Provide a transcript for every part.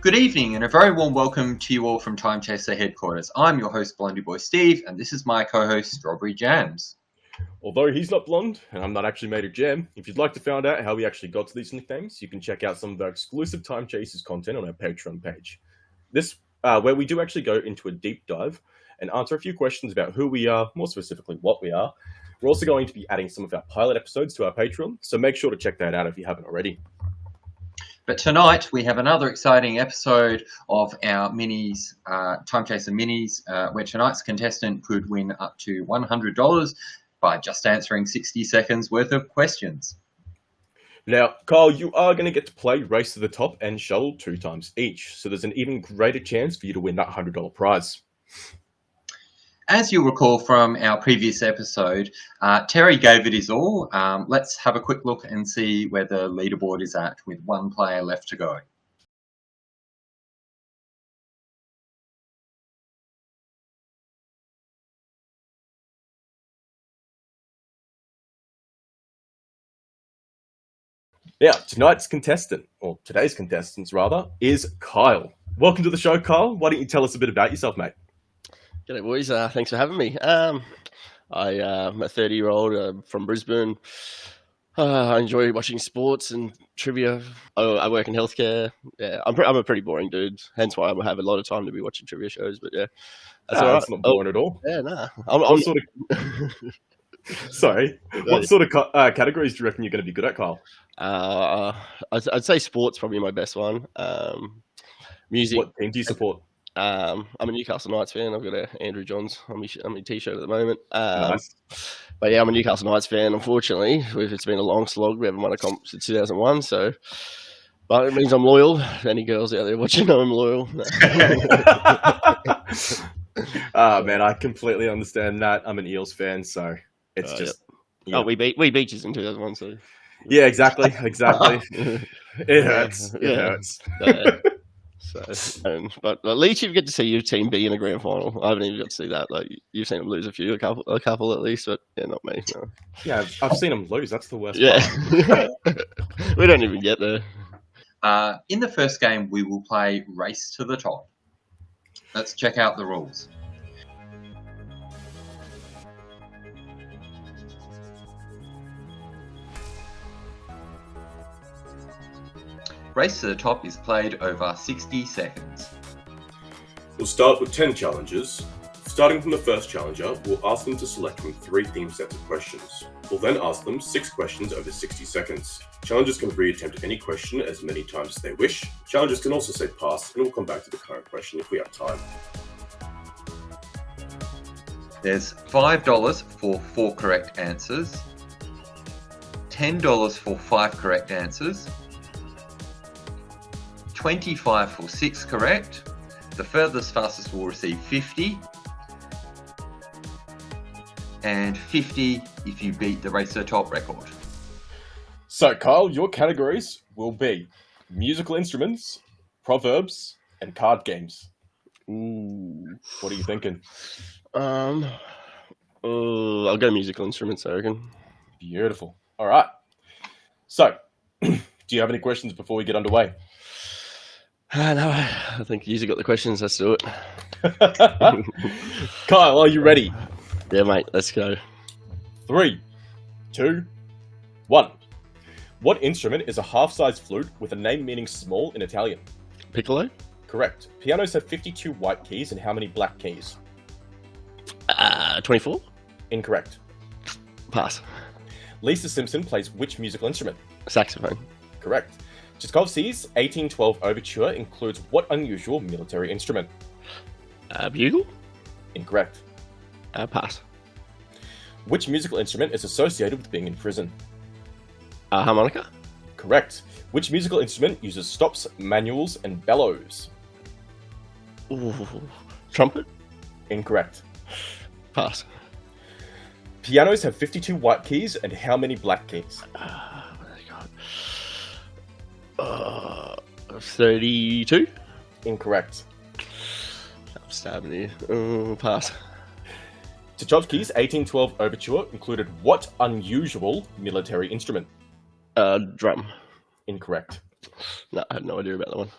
Good evening and a very warm welcome to you all from Time Chaser headquarters. I'm your host, Blondie Boy Steve, and this is my co-host, Strawberry Jams. Although he's not blonde, and I'm not actually made of jam, if you'd like to find out how we actually got to these nicknames, you can check out some of our exclusive Time Chasers content on our Patreon page. This, where we do actually go into a deep dive and answer a few questions about who we are, more specifically what we are. We're also going to be adding some of our pilot episodes to our Patreon, so make sure to check that out if you haven't already. But tonight we have another exciting episode of our minis, Time Chaser minis, where tonight's contestant could win up to $100 by just answering 60 seconds worth of questions. Now, Kyle, you are going to get to play Race to the Top and Shuttle 2 times each, so there's an even greater chance for you to win that $100 prize. As you'll recall from our previous episode, Terry gave it his all. Let's have a quick look and see where the leaderboard is at with one player left to go. Now, today's contestant, is Kyle. Welcome to the show, Kyle. Why don't you tell us a bit about yourself, mate? G'day, boys. Thanks for having me. I'm a 30-year-old from Brisbane. I enjoy watching sports and trivia. I work in healthcare. Yeah, I'm a pretty boring dude. Hence why I have a lot of time to be watching trivia shows. But yeah, that's not boring at all. Yeah, nah. What sort of categories do you reckon you're going to be good at, Kyle? I'd say sports probably my best one. Music. What team do you support? I'm a Newcastle Knights fan. I've got a Andrew Johns on my t-shirt at the moment. Nice. But yeah, I'm a Newcastle Knights fan. Unfortunately, it's been a long slog. We haven't won a comp since 2001. So, but it means I'm loyal. Any girls out there watching, I'm loyal. Man, I completely understand that. I'm an Eels fan, so it's just. Yep. Oh, we beat you in 2001. So. Yeah, exactly. It hurts. It hurts. But at least you get to see your team be in a grand final. I haven't even got to see that. Like you've seen them lose a couple at least, but yeah, not me. No. Yeah, I've seen them lose. That's the worst. Yeah, we don't even get there. In the first game, we will play Race to the Top. Let's check out the rules. Race to the Top is played over 60 seconds. We'll start with 10 challenges. Starting from the first challenger, we'll ask them to select from 3 theme sets of questions. We'll then ask them 6 questions over 60 seconds. Challengers can re-attempt any question as many times as they wish. Challengers can also say pass, and we'll come back to the current question if we have time. There's $5 for 4 correct answers, $10 for 5 correct answers, $25 for 6 correct. The furthest fastest will receive 50, and 50 if you beat the Race to the Top record. So, Kyle, your categories will be musical instruments, proverbs, and card games. Ooh. What are you thinking? I'll go musical instruments, I reckon. Beautiful. All right. So, do you have any questions before we get underway? No, I think you've got the questions. Let's do it. Kyle, are you ready? Yeah, mate. Let's go. 3, 2, 1. What instrument is a half-size flute with a name meaning small in Italian? Piccolo? Correct. Pianos have 52 white keys and how many black keys? 24? Incorrect. Pass. Lisa Simpson plays which musical instrument? Saxophone. Correct. Tchaikovsky's 1812 Overture includes what unusual military instrument? Bugle? Incorrect. Pass. Which musical instrument is associated with being in prison? Harmonica? Correct. Which musical instrument uses stops, manuals, and bellows? Ooh. Trumpet? Incorrect. Pass. Pianos have 52 white keys and how many black keys? 32? Incorrect. I'm stabbing you. Pass. Tchaikovsky's 1812 Overture included what unusual military instrument? Drum. Incorrect. No, I had no idea about that one.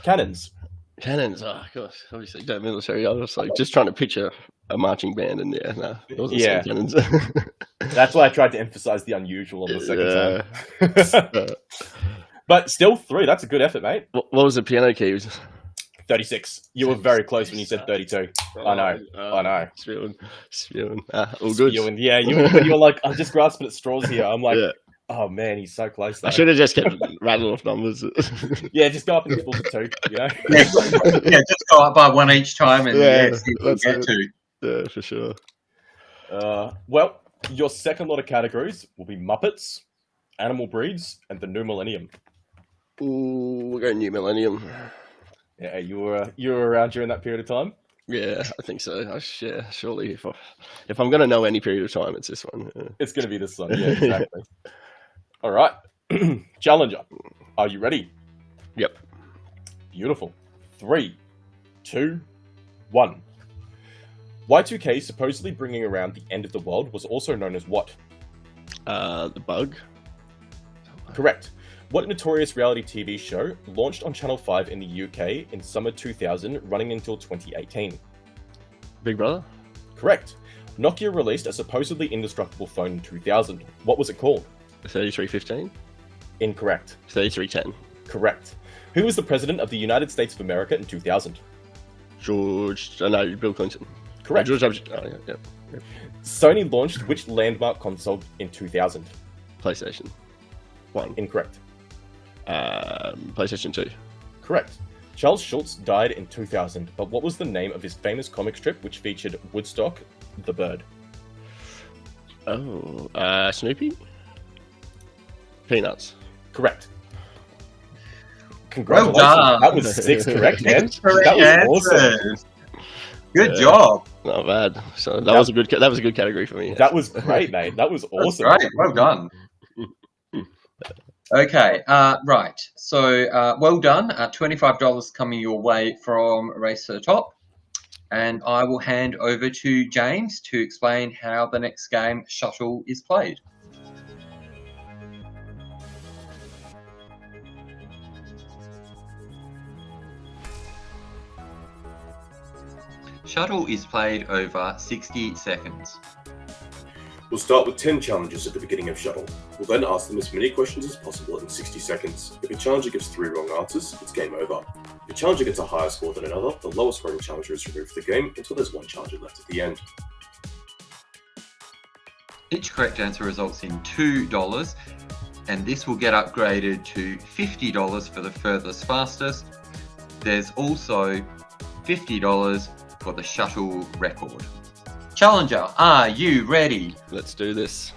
Cannons. Cannons. Oh gosh, obviously don't military. I was like just trying to picture a marching band, and no, it wasn't Yeah. cannons. That's why I tried to emphasize the unusual on the second time. But still 3. That's a good effort, mate. What was the piano key? 36. You were very close when you said 32. I know. Spewing. All good. Yeah, you were like, I'm just grasping at straws here. I'm like, oh man, he's so close. Though. I should have just kept rattling off numbers. Yeah, just go up in intervals of 2. You know. Yeah, just go up by 1 each time, and see what you get to. Yeah, for sure. Well, your second lot of categories will be Muppets, animal breeds, and the new Millennium. Ooh, we're going new Millennium. Yeah, you were around during that period of time. Yeah, I think so. Surely, if I'm going to know any period of time, it's this one. It's going to be this one. Yeah, exactly. All right, Challenger, are you ready? Yep. Beautiful. 3, 2, 1. Y2K supposedly bringing around the end of the world was also known as what? The Bug. Correct. What notorious reality TV show launched on Channel 5 in the UK in summer 2000, running until 2018? Big Brother? Correct. Nokia released a supposedly indestructible phone in 2000. What was it called? 3315? Incorrect. 3310? Correct. Who was the president of the United States of America in 2000? Bill Clinton. Correct. George W. Oh, yeah. Sony launched which landmark console in 2000? PlayStation 1. Incorrect. PlayStation 2. Correct. Charles Schultz died in 2000, but what was the name of his famous comic strip which featured Woodstock, the bird? Oh, Snoopy? Peanuts. Correct. Congratulations. Well done. That was 6 correct, man. Correct That was awesome. Good job. Not bad. So that was a good category for me. That was great, mate. That was awesome. That's great. Well done. Okay, right. So, well done. $25 coming your way from Race to the Top. And I will hand over to James to explain how the next game, Shuttle, is played. Shuttle is played over 60 seconds. We'll start with 10 challenges at the beginning of Shuttle. We'll then ask them as many questions as possible in 60 seconds. If a challenger gives 3 wrong answers, it's game over. If a challenger gets a higher score than another, the lowest scoring challenger is removed from the game until there's 1 challenger left at the end. Each correct answer results in $2, and this will get upgraded to $50 for the Furthest Fastest. There's also $50 for the Shuttle record. Challenger, are you ready? Let's do this.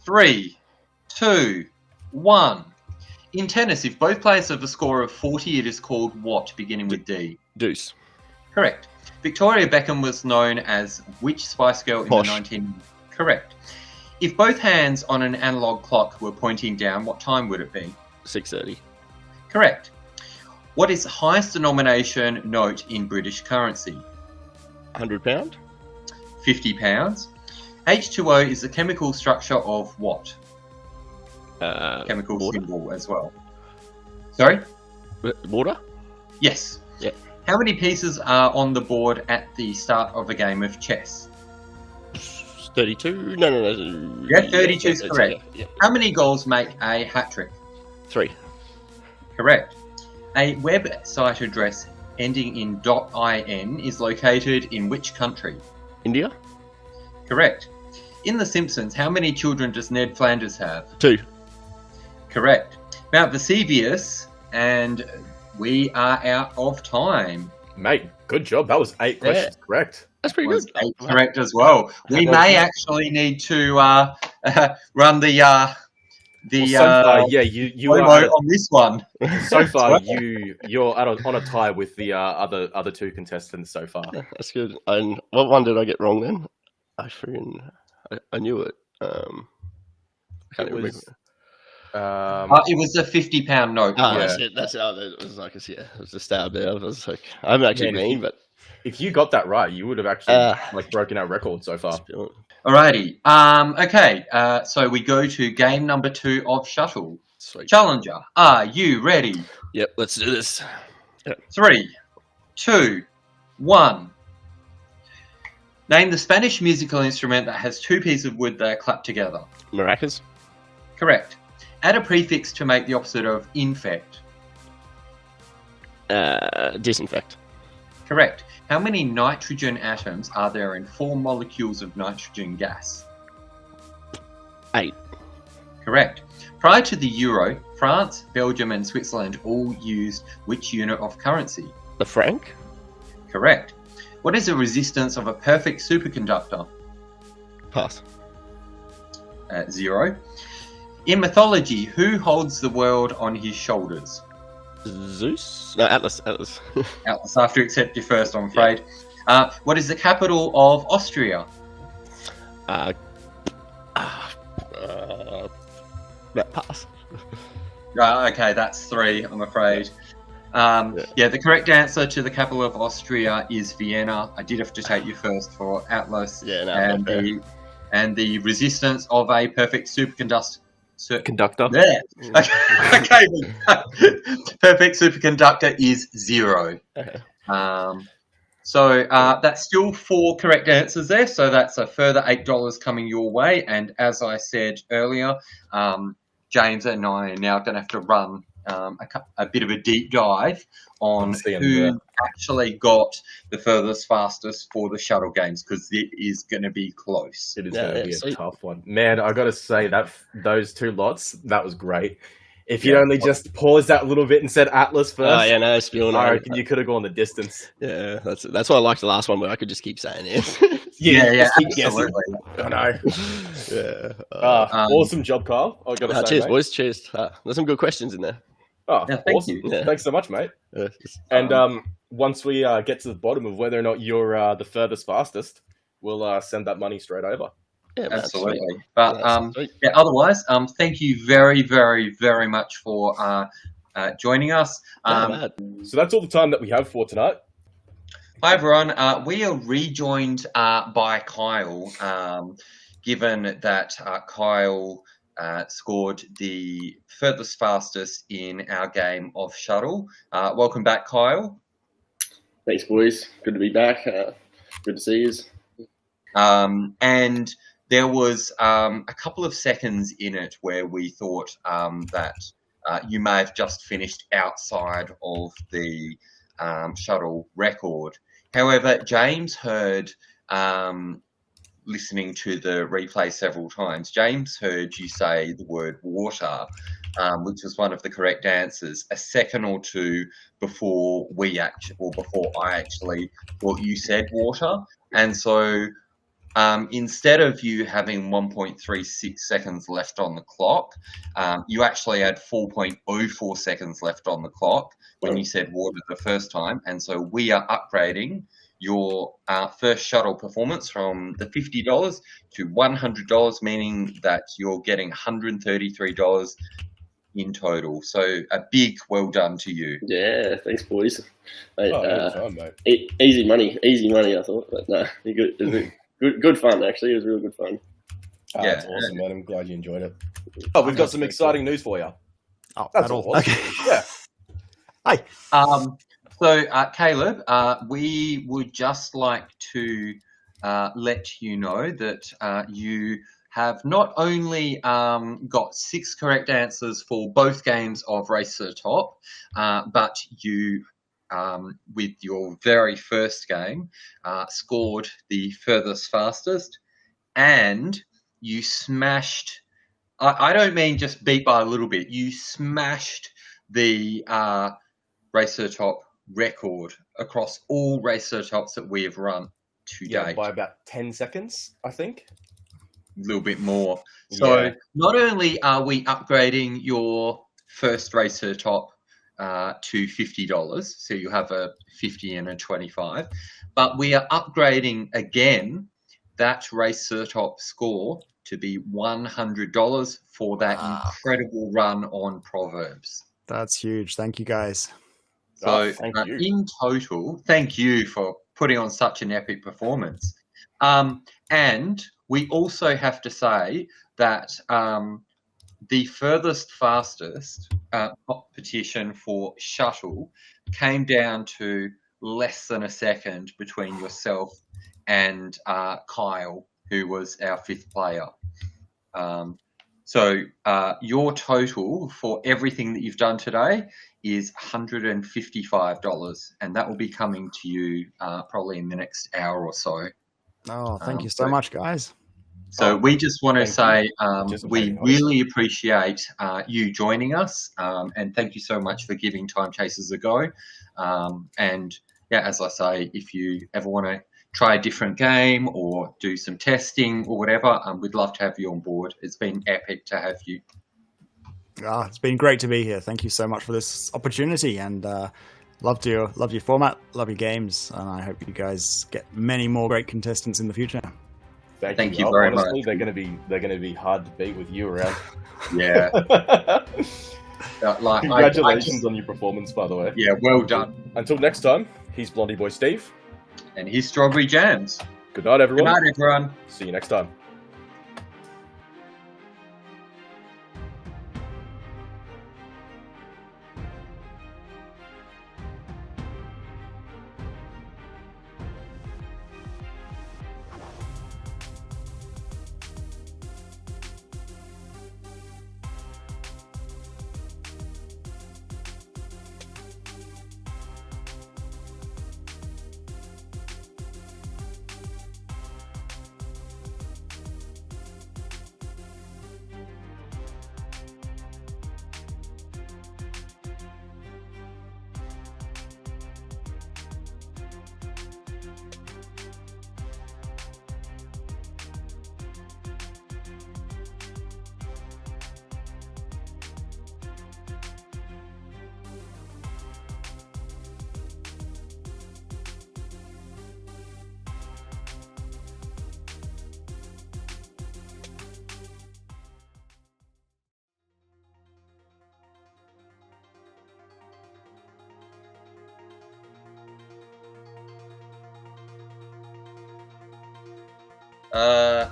3, 2, 1. In tennis, if both players have a score of 40, it is called what, beginning with D? Deuce. Correct. Victoria Beckham was known as which Spice Girl in Posh. the 19... Correct. If both hands on an analog clock were pointing down, what time would it be? 6:30. Correct. What is the highest denomination note in British currency? £100. £50. H2O is the chemical structure of what? Chemical water. symbol as well. Sorry? Water? Yes. Yep. How many pieces are on the board at the start of a game of chess? 32? No. Yeah, 32 is yeah, correct. Yeah. How many goals make a hat-trick? 3. Correct. A website address ending in .in is located in which country? India? Correct. In The Simpsons, how many children does Ned Flanders have? 2. Correct. Mount Vesuvius, and we are out of time. Mate, good job. That was 8 questions correct. That's pretty Was good. 8 correct as well. We may actually need to run the Well, so far, yeah, you promo are on this one. so far you're on a tie with the other 2 contestants so far. That's good. And what one did I get wrong then? I knew it. I can't It even was, remember. It was a £50 note. Ah, yeah. that's it. That's how it was like. It was a stab there. I was like, I haven't actually Man, been, but if you got that right, you would have actually broken our record so far. Alrighty. Okay. So we go to game number 2 of Shuttle. Sweet. Challenger, are you ready? Yep, let's do this. 3, 2, 1. Name the Spanish musical instrument that has two pieces of wood that are clapped together. Maracas. Correct. Add a prefix to make the opposite of infect. Disinfect. Correct. How many nitrogen atoms are there in 4 molecules of nitrogen gas? 8. Correct. Prior to the euro, France, Belgium and Switzerland all used which unit of currency? The franc. Correct. What is the resistance of a perfect superconductor? Pass. 0. In mythology, who holds the world on his shoulders? Zeus? No, Atlas. Atlas. Atlas, I have to accept you first, I'm afraid. What is the capital of Austria? Pass. Okay, that's 3, I'm afraid. The correct answer to the capital of Austria is Vienna. I did have to take you first for Atlas. Yeah, no, and the resistance of a perfect superconductor. Conductor. Yeah. Okay. Perfect superconductor is 0. Okay. So that's still 4 correct answers there. So that's a further $8 coming your way. And as I said earlier, James and I are now going to have to run a bit of a deep dive on who actually got the furthest fastest for the shuttle games, because it is going to be close. It is going to be a tough one. Man, I got to say that those 2 lots, that was great. If you'd only just paused that a little bit and said Atlas first, I reckon you could have gone the distance. Yeah, that's why I liked the last one, where I could just keep saying it. Yeah, absolutely. I know. Yeah. Awesome job, Kyle. I got to say, cheers, mate. boys. Cheers. There's some good questions in there. Oh, yeah, thank awesome. you. Yeah. Thanks so much, mate. And once we get to the bottom of whether or not you're the furthest fastest, we'll send that money straight over. Yeah, absolutely. Sweet. But otherwise, thank you very, very, very much for joining us. So that's all the time that we have for tonight. Hi, everyone. We are rejoined by Kyle, given that Kyle scored the furthest fastest in our game of Shuttle. Welcome back, Kyle. Thanks, boys. Good to be back. Good to see you. And there was a couple of seconds in it where we thought that you may have just finished outside of the shuttle record. However, James heard, listening to the replay several times, James heard you say the word water, which was one of the correct answers, a second or two before I actually thought you said water. And so instead of you having 1.36 seconds left on the clock, you actually had 4.04 seconds left on the clock when you said water the first time. And so we are upgrading your first shuttle performance from the $50 to $100, meaning that you're getting $133 in total. So a big well done to you. Yeah, thanks, boys. Fun, mate. Easy money, I thought. But no, you're good. Good fun, actually. It was really good fun. That's awesome, man. I'm glad you enjoyed it. Oh, we've got some exciting news for you. Oh, that's all. Okay. Yeah. Hi. So, Caleb, we would just like to let you know that you have not only got 6 correct answers for both games of Race to the Top, but you, with your very first game, scored the furthest fastest, and you smashed, I don't mean just beat by a little bit, you smashed the Race to the Top record across all Race to the Tops that we have run to date. By about 10 seconds, I think. A little bit more. So not only are we upgrading your first Race to the Top to $50, so you have a 50 and a 25, but we are upgrading again that Race to the Top score to be $100 for that incredible run on Proverbs. That's huge. Thank you, guys. So in total, thank you for putting on such an epic performance. And we also have to say that the Furthest Fastest competition for Shuttle came down to less than a second between yourself and Kyle, who was our 5th player. So your total for everything that you've done today is $155, and that will be coming to you probably in the next hour or so. Oh, thank you so much, guys. So we just want to say we Anticipating really appreciate you joining us, and thank you so much for giving Time Chasers a go. And yeah, as I say, if you ever want to try a different game or do some testing or whatever, we'd love to have you on board. It's been epic to have you. It's been great to be here. Thank you so much for this opportunity, and love your format, love your games, and I hope you guys get many more great contestants in the future. Thank you very much. They're going to be hard to beat with you around. Yeah. Congratulations on your performance, by the way. Yeah, well done. Until next time, he's Blondie Boy Steve. And here's Strawberry Jams. Good night, everyone. Good night, everyone. See you next time.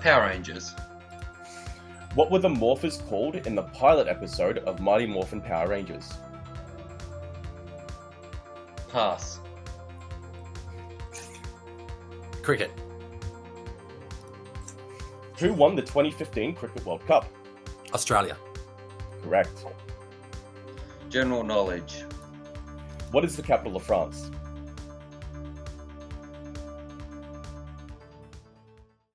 Power Rangers. What were the morphers called in the pilot episode of Mighty Morphin Power Rangers? Pass. Cricket. Who won the 2015 Cricket World Cup? Australia. Correct. General knowledge. What is the capital of France?